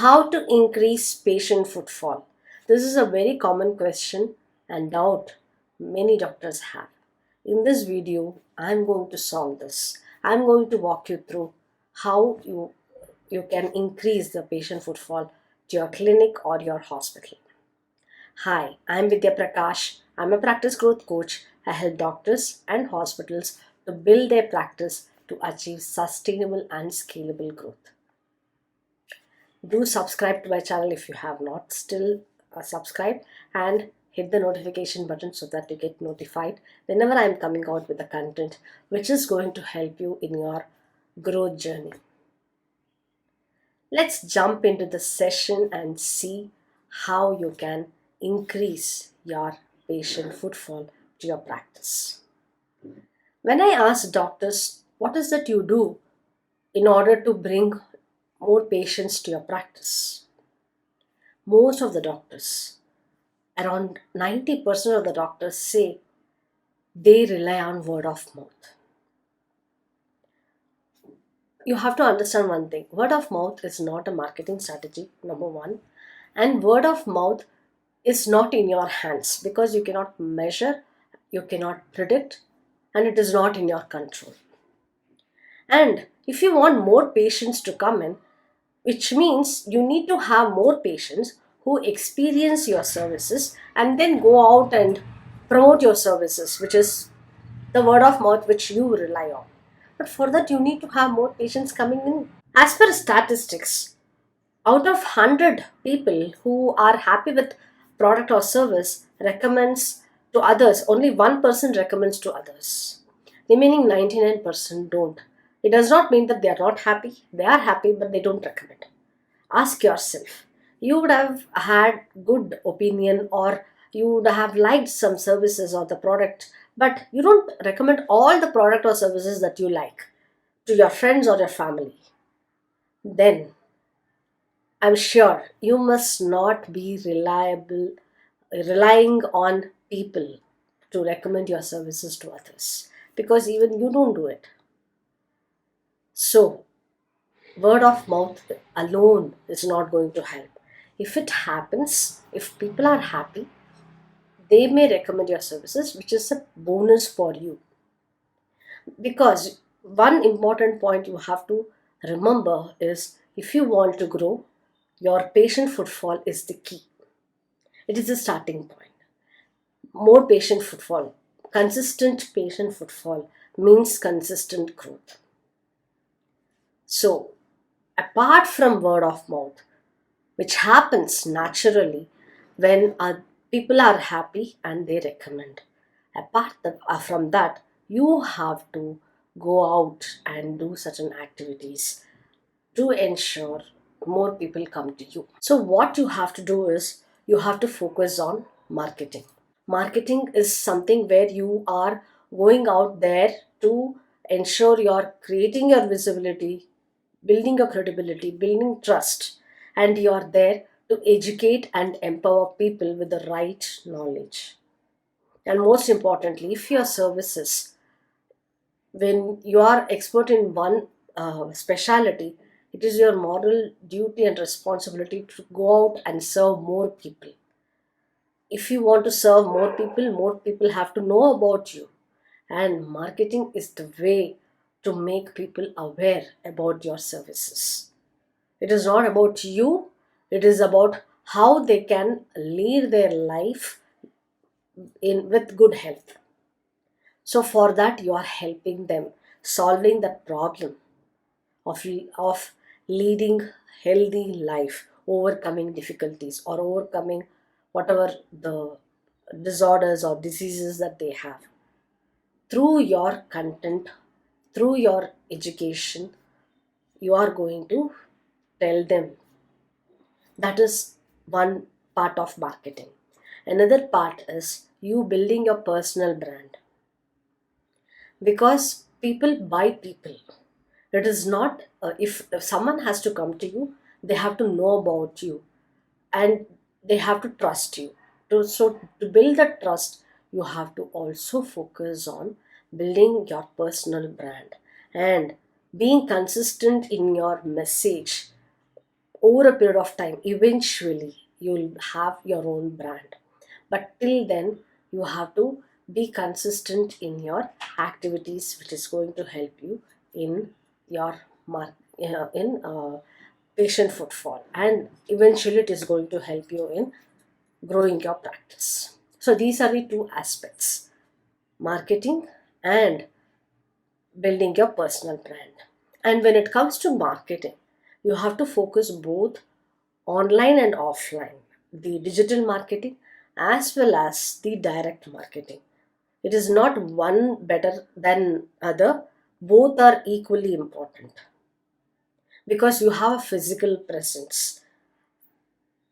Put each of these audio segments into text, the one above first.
How to increase patient footfall? This is a very common question and doubt many doctors have. In this video, I'm going to solve this. I'm going to walk you through how you can increase the patient footfall to your clinic or your hospital. Hi, I'm Vidya Prakash. I'm a practice growth coach. I help doctors and hospitals to build their practice to achieve sustainable and scalable growth. Do subscribe to my channel if you have not still subscribed, and hit the notification button so that you get notified whenever I am coming out with the content which is going to help you in your growth journey. Let's jump into the session and see how you can increase your patient footfall to your practice. When I ask doctors, what is that you do in order to bring more patients to your practice? Most of the doctors, around 90% of the doctors, say they rely on word of mouth. You have to understand one thing: word of mouth is not a marketing strategy, number one, and word of mouth is not in your hands because you cannot measure, you cannot predict, and it is not in your control. And if you want more patients to come in, which means you need to have more patients who experience your services and then go out and promote your services, which is the word of mouth which you rely on. But for that, you need to have more patients coming in. As per statistics, out of 100 people who are happy with product or service recommends to others, only 1% recommends to others. Remaining 99% don't. It does not mean that they are not happy. They are happy, but they don't recommend. Ask yourself, you would have had good opinion, or you would have liked some services or the product, but you don't recommend all the product or services that you like to your friends or your family. Then I'm sure you must not be relying on people to recommend your services to others, because even you don't do it. So word of mouth alone is not going to help. If it happens, if people are happy, they may recommend your services, which is a bonus for you. Because one important point you have to remember is, if you want to grow, your patient footfall is the key. It is the starting point. More patient footfall, consistent patient footfall means consistent growth. So, apart from word of mouth, which happens naturally when people are happy and they recommend. From that, you have to go out and do certain activities to ensure more people come to you. So, what you have to do is you have to focus on marketing. Marketing is something where you are going out there to ensure you're creating your visibility, building your credibility, building trust, and you're there to educate and empower people with the right knowledge. And most importantly, if your services, when you are expert in one specialty, it is your moral duty and responsibility to go out and serve more people. If you want to serve more people have to know about you. And marketing is the way to make people aware about your services. It is not about you, it is about how they can lead their life in with good health. So for that, you are helping them solving the problem of leading healthy life, overcoming difficulties or overcoming whatever the disorders or diseases that they have. Through your content, through your education, you are going to tell them. That is one part of marketing. Another part is you building your personal brand, because people buy people. It is not, if someone has to come to you, they have to know about you and they have to trust you. So, to build that trust, you have to also focus on building your personal brand and being consistent in your message over a period of time, eventually you'll have your own brand. But till then, you have to be consistent in your activities, which is going to help you in your in patient footfall, and eventually it is going to help you in growing your practice. So these are the two aspects: marketing and building your personal brand. And when it comes to marketing, you have to focus both online and offline, the digital marketing as well as the direct marketing. It is not one better than other, both are equally important because you have a physical presence,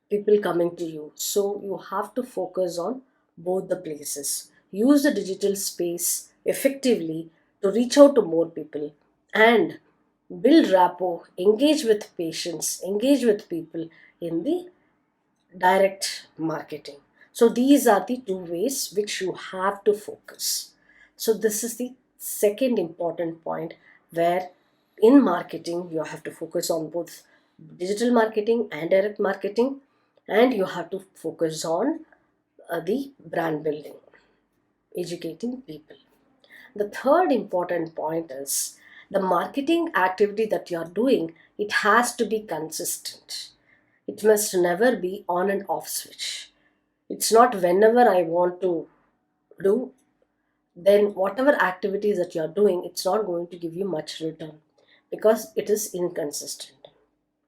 people coming to you. So you have to focus on both the places. Use the digital space effectively to reach out to more people and build rapport, engage with patients, engage with people in the direct marketing. So these are the two ways which you have to focus. So this is the second important point, where in marketing you have to focus on both digital marketing and direct marketing, and you have to focus on the brand building, educating people. The third important point is the marketing activity that you are doing, it has to be consistent. It must never be on and off switch. It's not whenever I want to do, then whatever activities that you're doing, it's not going to give you much return because it is inconsistent.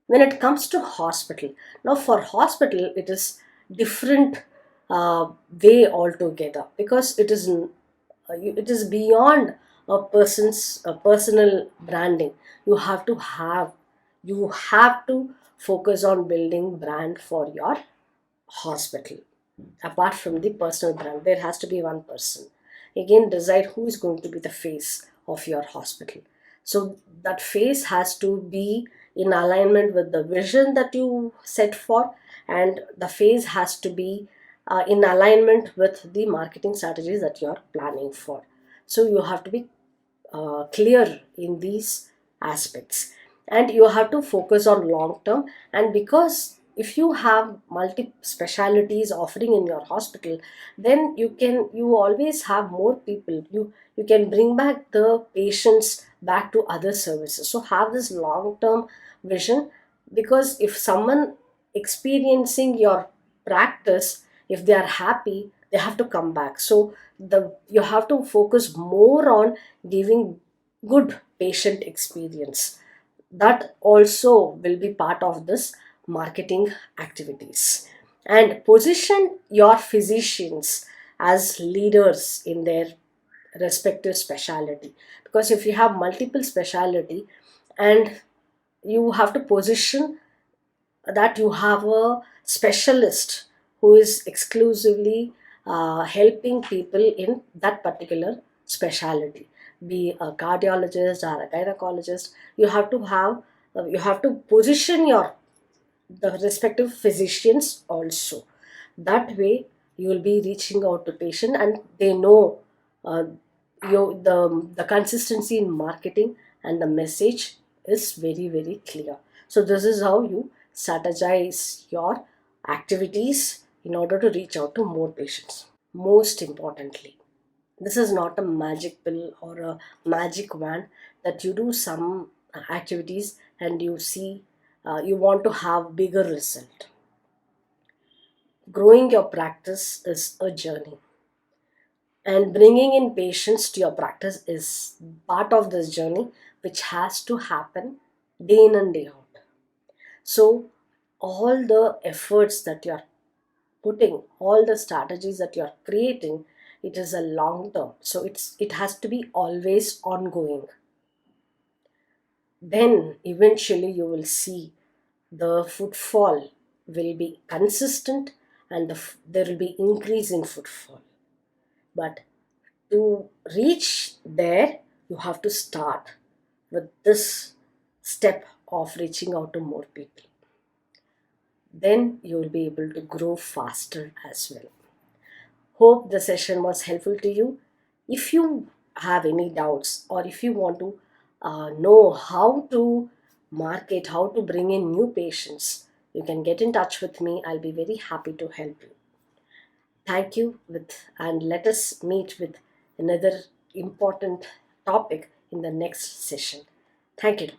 When it comes to hospital, now for hospital, it is different way altogether because it is beyond a person's personal branding. You have to have you have to focus on building brand for your hospital. Apart from the personal brand, there has to be one person. Again, decide who is going to be the face of your hospital. So that face has to be in alignment with the vision that you set for, and the face has to be in alignment with the marketing strategies that you are planning for. So you have to be clear in these aspects, and you have to focus on long term. And because if you have multi specialities offering in your hospital, then you always have more people, you can bring back the patients back to other services. So have this long term vision, because if someone experiencing your practice, if they are happy, they have to come back. So the you have to focus more on giving good patient experience. That also will be part of this marketing activities. And position your physicians as leaders in their respective specialty, because if you have multiple specialty, and you have to position that you have a specialist who is exclusively helping people in that particular specialty, be a cardiologist or a gynecologist. You have to position your the respective physicians also. That way you will be reaching out to patient, and they know uh, the consistency in marketing and the message is very very clear. So this is how you strategize your activities in order to reach out to more patients. Most importantly, this is not a magic pill or a magic wand that you do some activities and you see you want to have bigger result. Growing your practice is a journey, and bringing in patients to your practice is part of this journey, which has to happen day in and day out. So all the efforts that you are putting, all the strategies that you are creating, it is a long term, so it has to be always ongoing. Then eventually you will see the footfall will be consistent, and there will be increase in footfall. But to reach there, you have to start with this step of reaching out to more people. Then you will be able to grow faster as well. Hope the session was helpful to you. If you have any doubts, or if you want to know how to market, how to bring in new patients, you can get in touch with me. I'll be very happy to help you. Thank you and let us meet with another important topic in the next session. Thank you.